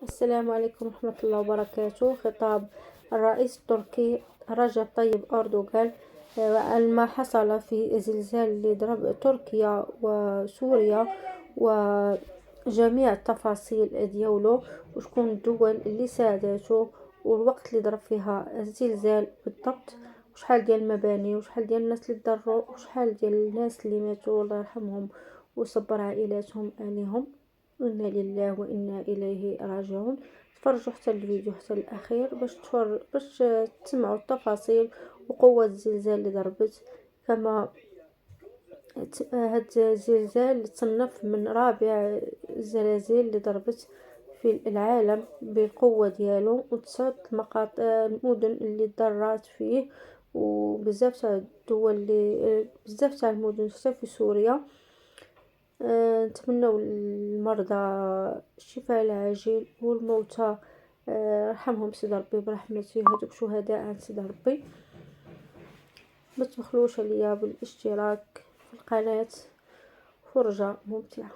السلام عليكم ورحمة الله وبركاته. خطاب الرئيس التركي رجب طيب أردوغان عن ما حصل في زلزال اللي ضرب تركيا وسوريا، وجميع التفاصيل ديالو، وشكون الدول اللي ساعدته، والوقت اللي ضرب فيها الزلزال بالضبط، وشحال ديال المباني، وشحال ديال الناس اللي تضروا، وشحال ديال الناس اللي ماتوا، الله يرحمهم ويصبر عائلاتهم عليهم. إنا لله وإنا إليه راجعون. تفرجوا حتى الفيديو حتى الأخير باش تسمعوا التفاصيل وقوة الزلزال اللي ضربت. كما هاد الزلزال تصنف من رابع الزلازل اللي ضربت في العالم بالقوة ديالو، وتسعود المدن اللي ضرات فيه، وبزاف تاع الدول اللي بزاف تاع المدن حتى في سوريا. نتمنوا المرضى الشفاء العاجل، والموتى رحمهم سيدي ربي برحمته، هذوك شهداء عند سيدي ربي. ما تبخلوش عليا بالاشتراك في القناة، فرجة ممتعة.